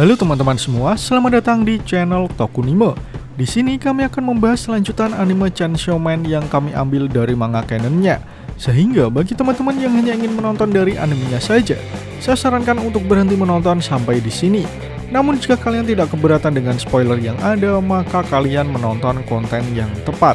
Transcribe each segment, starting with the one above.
Halo teman-teman semua, selamat datang di channel Tokunime. Di sini kami akan membahas lanjutan anime Chainsaw Man yang kami ambil dari manga canonnya. Sehingga bagi teman-teman yang hanya ingin menonton dari animenya saja, saya sarankan untuk berhenti menonton sampai di sini. Namun jika kalian tidak keberatan dengan spoiler yang ada, maka kalian menonton konten yang tepat.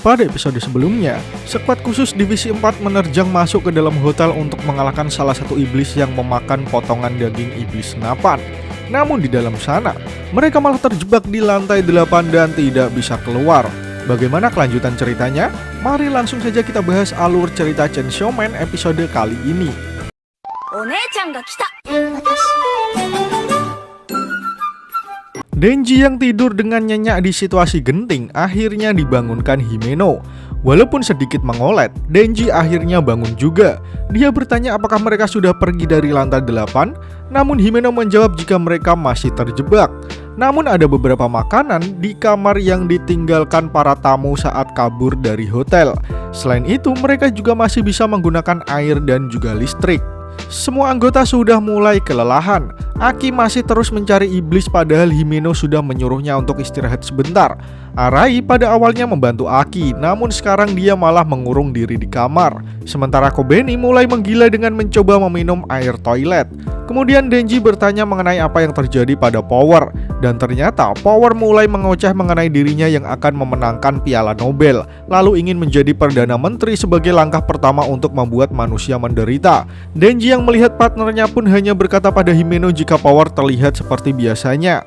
Pada episode sebelumnya, skuad khusus Divisi 4 menerjang masuk ke dalam hotel untuk mengalahkan salah satu iblis yang memakan potongan daging iblis senapan. Namun di dalam sana, mereka malah terjebak di lantai 8 dan tidak bisa keluar. Bagaimana kelanjutan ceritanya? Mari langsung saja kita bahas alur cerita Chainsaw Man episode kali ini. Denji yang tidur dengan nyenyak di situasi genting akhirnya dibangunkan Himeno. Walaupun sedikit mengolet, Denji akhirnya bangun juga. Dia bertanya apakah mereka sudah pergi dari lantai 8, namun Himeno menjawab jika mereka masih terjebak. Namun ada beberapa makanan di kamar yang ditinggalkan para tamu saat kabur dari hotel. Selain itu, mereka juga masih bisa menggunakan air dan juga listrik. Semua anggota sudah mulai kelelahan. Aki masih terus mencari iblis padahal Himeno sudah menyuruhnya untuk istirahat sebentar. Arai pada awalnya membantu Aki, namun sekarang dia malah mengurung diri di kamar. Sementara Kobeni mulai menggila dengan mencoba meminum air toilet. Kemudian Denji bertanya mengenai apa yang terjadi pada Power. Dan ternyata Power mulai mengoceh mengenai dirinya yang akan memenangkan piala Nobel, lalu ingin menjadi Perdana Menteri sebagai langkah pertama untuk membuat manusia menderita. Denji yang melihat partnernya pun hanya berkata pada Himeno jika Power terlihat seperti biasanya.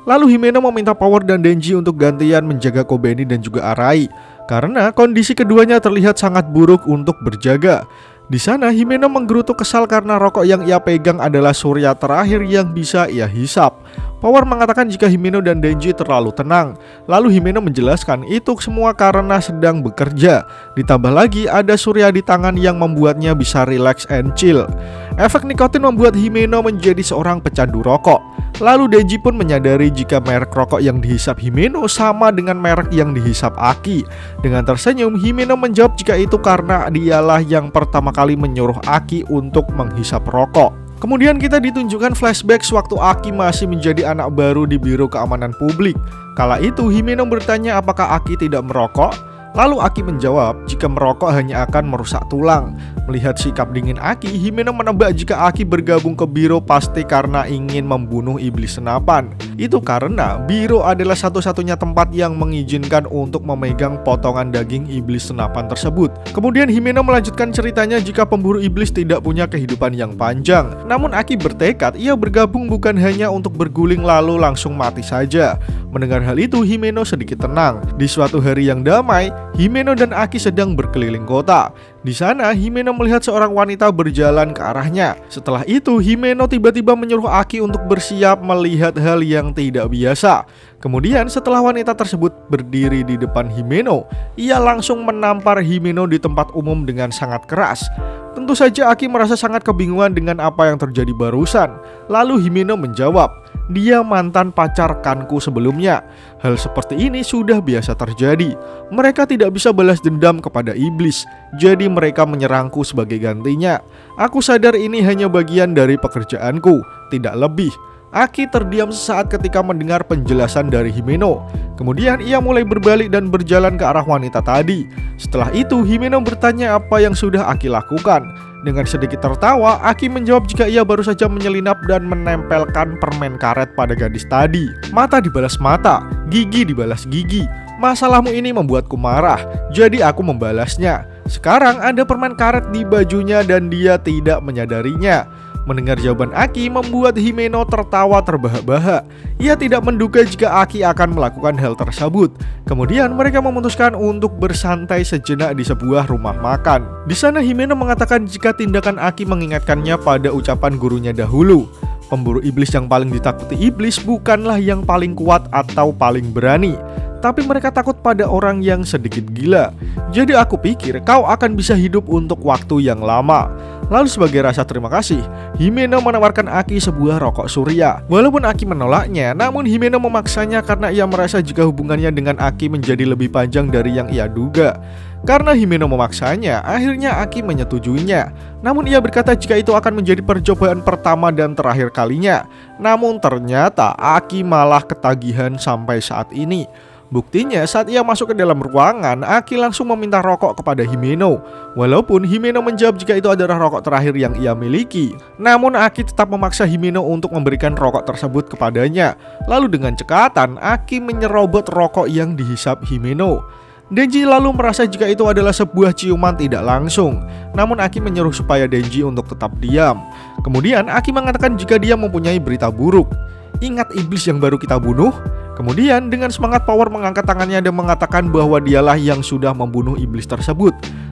Lalu Himeno meminta Power dan Denji untuk gantian menjaga Kobeni dan juga Arai, karena kondisi keduanya terlihat sangat buruk untuk berjaga. Di sana Himeno menggerutu kesal karena rokok yang ia pegang adalah surya terakhir yang bisa ia hisap. Power mengatakan jika Himeno dan Denji terlalu tenang. Lalu Himeno menjelaskan itu semua karena sedang bekerja. Ditambah lagi ada surya di tangan yang membuatnya bisa relax and chill. Efek nikotin membuat Himeno menjadi seorang pecandu rokok. Lalu Denji pun menyadari jika merek rokok yang dihisap Himeno sama dengan merek yang dihisap Aki. Dengan tersenyum, Himeno menjawab jika itu karena dialah yang pertama kali menyuruh Aki untuk menghisap rokok. Kemudian kita ditunjukkan flashback sewaktu Aki masih menjadi anak baru di Biro Keamanan Publik. Kala itu Himeno bertanya apakah Aki tidak merokok. Lalu Aki menjawab jika merokok hanya akan merusak tulang. Melihat sikap dingin Aki, Himeno menebak jika Aki bergabung ke Biro pasti karena ingin membunuh iblis senapan. Itu karena Biro adalah satu-satunya tempat yang mengizinkan untuk memegang potongan daging iblis senapan tersebut. Kemudian Himeno melanjutkan ceritanya jika pemburu iblis tidak punya kehidupan yang panjang. Namun Aki bertekad ia bergabung bukan hanya untuk berguling lalu langsung mati saja. Mendengar hal itu, Himeno sedikit tenang. Di suatu hari yang damai, Himeno dan Aki sedang berkeliling kota. Di sana, Himeno melihat seorang wanita berjalan ke arahnya. Setelah itu, Himeno tiba-tiba menyuruh Aki untuk bersiap melihat hal yang tidak biasa. Kemudian, setelah wanita tersebut berdiri di depan Himeno, ia langsung menampar Himeno di tempat umum dengan sangat keras. Tentu saja Aki merasa sangat kebingungan dengan apa yang terjadi barusan. Lalu Himeno menjawab, dia mantan pacar Kanku sebelumnya. Hal seperti ini sudah biasa terjadi. Mereka tidak bisa balas dendam kepada iblis, jadi mereka menyerangku sebagai gantinya. Aku sadar ini hanya bagian dari pekerjaanku, tidak lebih. Aki terdiam sesaat ketika mendengar penjelasan dari Himeno. Kemudian ia mulai berbalik dan berjalan ke arah wanita tadi. Setelah itu Himeno bertanya apa yang sudah Aki lakukan. Dengan sedikit tertawa, Aki menjawab jika ia baru saja menyelinap dan menempelkan permen karet pada gadis tadi. Mata dibalas mata, gigi dibalas gigi. Masalahmu ini membuatku marah, jadi aku membalasnya. Sekarang ada permen karet di bajunya dan dia tidak menyadarinya. Mendengar jawaban Aki membuat Himeno tertawa terbahak-bahak. Ia tidak menduga jika Aki akan melakukan hal tersebut. Kemudian mereka memutuskan untuk bersantai sejenak di sebuah rumah makan. Di sana Himeno mengatakan jika tindakan Aki mengingatkannya pada ucapan gurunya dahulu. Pemburu iblis yang paling ditakuti iblis bukanlah yang paling kuat atau paling berani, tapi mereka takut pada orang yang sedikit gila. Jadi aku pikir kau akan bisa hidup untuk waktu yang lama. Lalu sebagai rasa terima kasih, Himeno menawarkan Aki sebuah rokok surya. Walaupun Aki menolaknya, namun Himeno memaksanya karena ia merasa jika hubungannya dengan Aki menjadi lebih panjang dari yang ia duga. Karena Himeno memaksanya, akhirnya Aki menyetujuinya. Namun ia berkata jika itu akan menjadi percobaan pertama dan terakhir kalinya. Namun ternyata Aki malah ketagihan sampai saat ini. Buktinya saat ia masuk ke dalam ruangan, Aki langsung meminta rokok kepada Himeno. Walaupun Himeno menjawab jika itu adalah rokok terakhir yang ia miliki, namun Aki tetap memaksa Himeno untuk memberikan rokok tersebut kepadanya. Lalu dengan cekatan, Aki menyerobot rokok yang dihisap Himeno. Denji lalu merasa jika itu adalah sebuah ciuman tidak langsung. Namun Aki menyuruh supaya Denji untuk tetap diam. Kemudian Aki mengatakan jika dia mempunyai berita buruk. Ingat iblis yang baru kita bunuh? Kemudian dengan semangat Power mengangkat tangannya dan mengatakan bahwa dialah yang sudah membunuh iblis tersebut.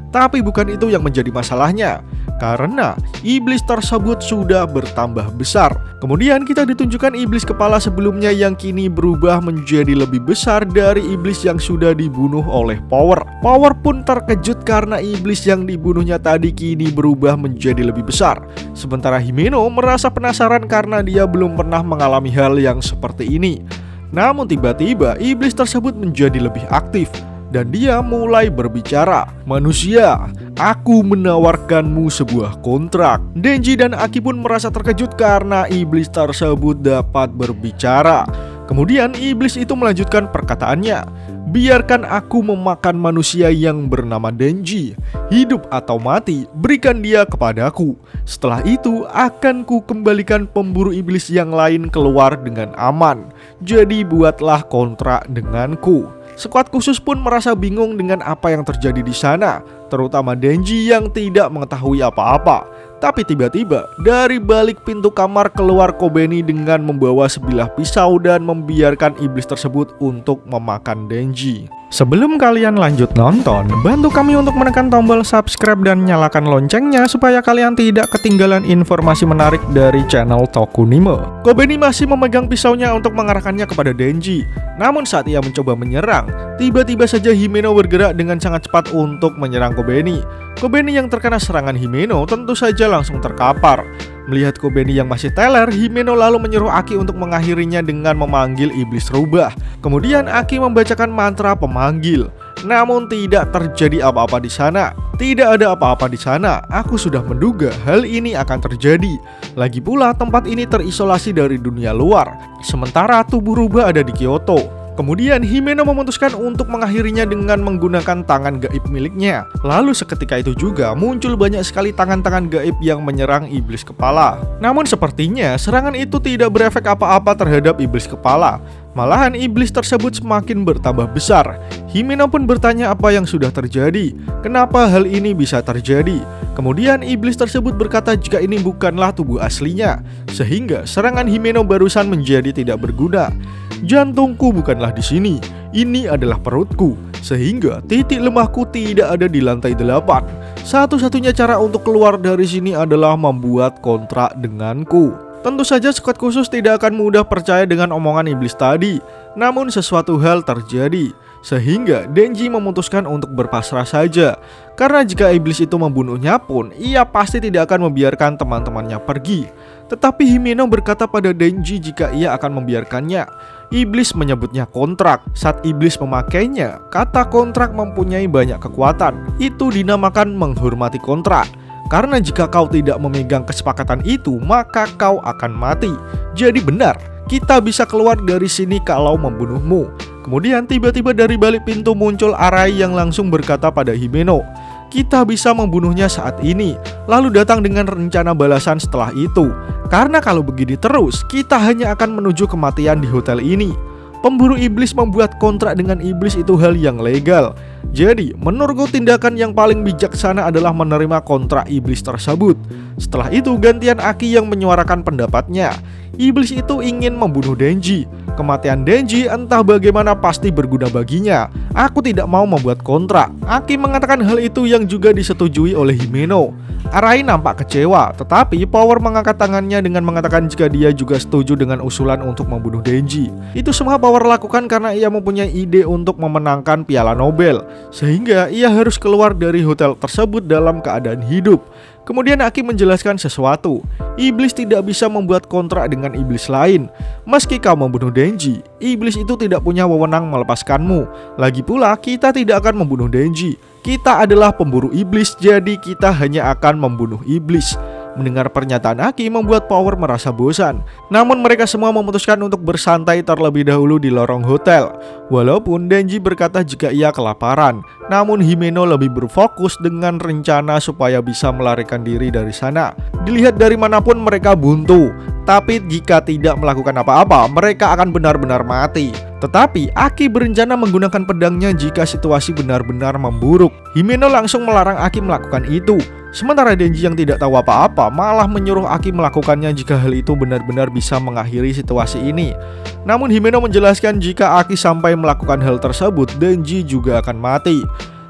Tapi bukan itu yang menjadi masalahnya, karena iblis tersebut sudah bertambah besar. Kemudian kita ditunjukkan iblis kepala sebelumnya yang kini berubah menjadi lebih besar dari iblis yang sudah dibunuh oleh Power. Power pun terkejut karena iblis yang dibunuhnya tadi kini berubah menjadi lebih besar. Sementara Himeno merasa penasaran karena dia belum pernah mengalami hal yang seperti ini. Namun tiba-tiba iblis tersebut menjadi lebih aktif dan dia mulai berbicara. Manusia, aku menawarkanmu sebuah kontrak. Denji dan Aki pun merasa terkejut karena iblis tersebut dapat berbicara. Kemudian iblis itu melanjutkan perkataannya. Biarkan aku memakan manusia yang bernama Denji. Hidup atau mati, berikan dia kepadaku. Setelah itu akan ku kembalikan pemburu iblis yang lain keluar dengan aman. Jadi buatlah kontrak denganku. Skuad khusus pun merasa bingung dengan apa yang terjadi di sana, terutama Denji yang tidak mengetahui apa-apa. Tapi tiba-tiba dari balik pintu kamar keluar Kobeni dengan membawa sebilah pisau dan membiarkan iblis tersebut untuk memakan Denji. Sebelum kalian lanjut nonton, bantu kami untuk menekan tombol subscribe dan nyalakan loncengnya supaya kalian tidak ketinggalan informasi menarik dari channel Tokunime. Kobeni masih memegang pisaunya untuk mengarahkannya kepada Denji. Namun saat ia mencoba menyerang, tiba-tiba saja Himeno bergerak dengan sangat cepat untuk menyerang Kobeni. Kobeni yang terkena serangan Himeno tentu saja langsung terkapar. Melihat Kobeni yang masih teler, Himeno lalu menyuruh Aki untuk mengakhirinya dengan memanggil iblis rubah. Kemudian Aki membacakan mantra pemanggil. Namun tidak terjadi apa-apa di sana. Tidak ada apa-apa di sana. Aku sudah menduga hal ini akan terjadi. Lagi pula tempat ini terisolasi dari dunia luar. Sementara tubuh rubah ada di Kyoto. Kemudian Himeno memutuskan untuk mengakhirinya dengan menggunakan tangan gaib miliknya. Lalu seketika itu juga muncul banyak sekali tangan-tangan gaib yang menyerang iblis kepala. Namun sepertinya serangan itu tidak berefek apa-apa terhadap iblis kepala. Malahan iblis tersebut semakin bertambah besar. Himeno pun bertanya apa yang sudah terjadi. Kenapa hal ini bisa terjadi? Kemudian iblis tersebut berkata jika ini bukanlah tubuh aslinya, sehingga serangan Himeno barusan menjadi tidak berguna. Jantungku bukanlah di sini, ini adalah perutku, sehingga titik lemahku tidak ada di lantai 8. Satu-satunya cara untuk keluar dari sini adalah membuat kontrak denganku. Tentu saja skuad khusus tidak akan mudah percaya dengan omongan iblis tadi. Namun sesuatu hal terjadi, sehingga Denji memutuskan untuk berpasrah saja. Karena jika iblis itu membunuhnya pun, ia pasti tidak akan membiarkan teman-temannya pergi. Tetapi Himeno berkata pada Denji jika ia akan membiarkannya. Iblis menyebutnya kontrak. Saat iblis memakainya, kata kontrak mempunyai banyak kekuatan. Itu dinamakan menghormati kontrak. Karena jika kau tidak memegang kesepakatan itu, maka kau akan mati. Jadi benar, kita bisa keluar dari sini kalau membunuhmu. Kemudian tiba-tiba dari balik pintu muncul Arai yang langsung berkata pada Himeno, kita bisa membunuhnya saat ini, lalu datang dengan rencana balasan setelah itu. Karena kalau begini terus, kita hanya akan menuju kematian di hotel ini. Pemburu iblis membuat kontrak dengan iblis itu hal yang legal. Jadi, menurutku tindakan yang paling bijaksana adalah menerima kontrak iblis tersebut. Setelah itu, gantian Aki yang menyuarakan pendapatnya. Iblis itu ingin membunuh Denji. Kematian Denji entah bagaimana pasti berguna baginya. Aku tidak mau membuat kontrak. Aki mengatakan hal itu yang juga disetujui oleh Himeno. Arai nampak kecewa, tetapi Power mengangkat tangannya dengan mengatakan jika dia juga setuju dengan usulan untuk membunuh Denji. Itu semua Power lakukan karena ia mempunyai ide untuk memenangkan Piala Nobel, sehingga ia harus keluar dari hotel tersebut dalam keadaan hidup. Kemudian Aki menjelaskan sesuatu. Iblis tidak bisa membuat kontrak dengan iblis lain. Meski kau membunuh Denji, iblis itu tidak punya wewenang melepaskanmu. Lagi pula kita tidak akan membunuh Denji. Kita adalah pemburu iblis, jadi kita hanya akan membunuh iblis. Mendengar pernyataan Aki membuat Power merasa bosan. Namun mereka semua memutuskan untuk bersantai terlebih dahulu di lorong hotel. Walaupun Denji berkata jika ia kelaparan, namun Himeno lebih berfokus dengan rencana supaya bisa melarikan diri dari sana. Dilihat dari manapun mereka buntu, tapi jika tidak melakukan apa-apa mereka akan benar-benar mati. Tetapi Aki berencana menggunakan pedangnya jika situasi benar-benar memburuk. Himeno langsung melarang Aki melakukan itu. Sementara Denji yang tidak tahu apa-apa malah menyuruh Aki melakukannya jika hal itu benar-benar bisa mengakhiri situasi ini. Namun Himeno menjelaskan jika Aki sampai melakukan hal tersebut, Denji juga akan mati.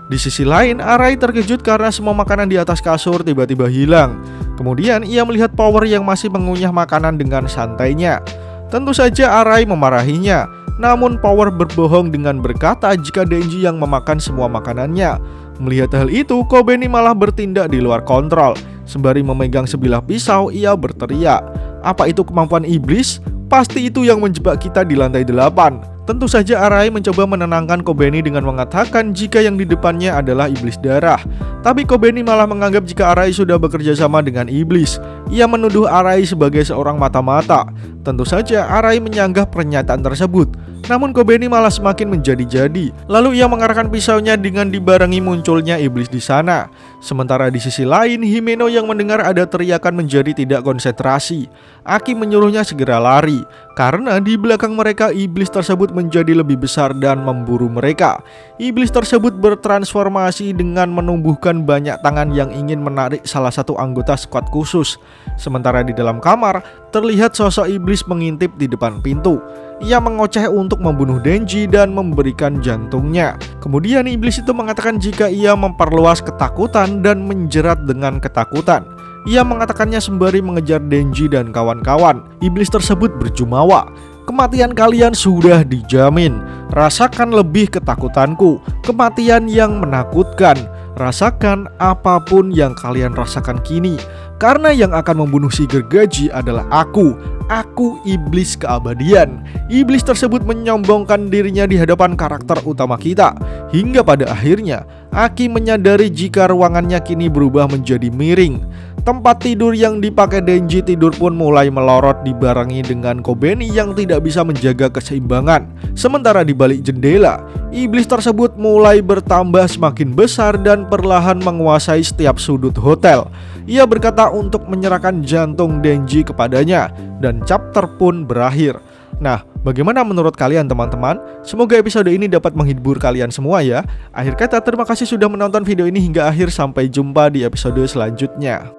Di sisi lain, Arai terkejut karena semua makanan di atas kasur tiba-tiba hilang. Kemudian ia melihat Power yang masih mengunyah makanan dengan santainya. Tentu saja Arai memarahinya. Namun Power berbohong dengan berkata jika Denji yang memakan semua makanannya. Melihat hal itu, Kobeni malah bertindak di luar kontrol. Sembari memegang sebilah pisau, ia berteriak, "Apa itu kemampuan iblis? Pasti itu yang menjebak kita di lantai 8. Tentu saja Arai mencoba menenangkan Kobeni dengan mengatakan jika yang di depannya adalah iblis darah. Tapi Kobeni malah menganggap jika Arai sudah bekerja sama dengan iblis. Ia menuduh Arai sebagai seorang mata-mata. Tentu saja Arai menyanggah pernyataan tersebut. Namun Kobeni malah semakin menjadi-jadi. Lalu ia mengarahkan pisaunya dengan dibarengi munculnya iblis di sana. Sementara di sisi lain, Himeno yang mendengar ada teriakan menjadi tidak konsentrasi. Aki menyuruhnya segera lari, karena di belakang mereka iblis tersebut menjadi lebih besar dan memburu mereka. Iblis tersebut bertransformasi dengan menumbuhkan banyak tangan yang ingin menarik salah satu anggota skuad khusus. Sementara di dalam kamar, terlihat sosok iblis mengintip di depan pintu. Ia mengoceh untuk membunuh Denji dan memberikan jantungnya. Kemudian iblis itu mengatakan jika ia memperluas ketakutan dan menjerat dengan ketakutan. Ia mengatakannya sembari mengejar Denji dan kawan-kawan. Iblis tersebut berjumawa, "Kematian kalian sudah dijamin. Rasakan lebih ketakutanku, kematian yang menakutkan. Rasakan apapun yang kalian rasakan kini. Karena yang akan membunuh si gergaji adalah aku iblis keabadian." Iblis tersebut menyombongkan dirinya di hadapan karakter utama kita. Hingga pada akhirnya Aki menyadari jika ruangannya kini berubah menjadi miring. Tempat tidur yang dipakai Denji tidur pun mulai melorot dibarengi dengan Kobeni yang tidak bisa menjaga keseimbangan. Sementara di balik jendela, iblis tersebut mulai bertambah semakin besar dan perlahan menguasai setiap sudut hotel. Ia berkata untuk menyerahkan jantung Denji kepadanya dan chapter pun berakhir. Nah, bagaimana menurut kalian teman-teman? Semoga episode ini dapat menghibur kalian semua ya. Akhir kata, terima kasih sudah menonton video ini hingga akhir. Sampai jumpa di episode selanjutnya.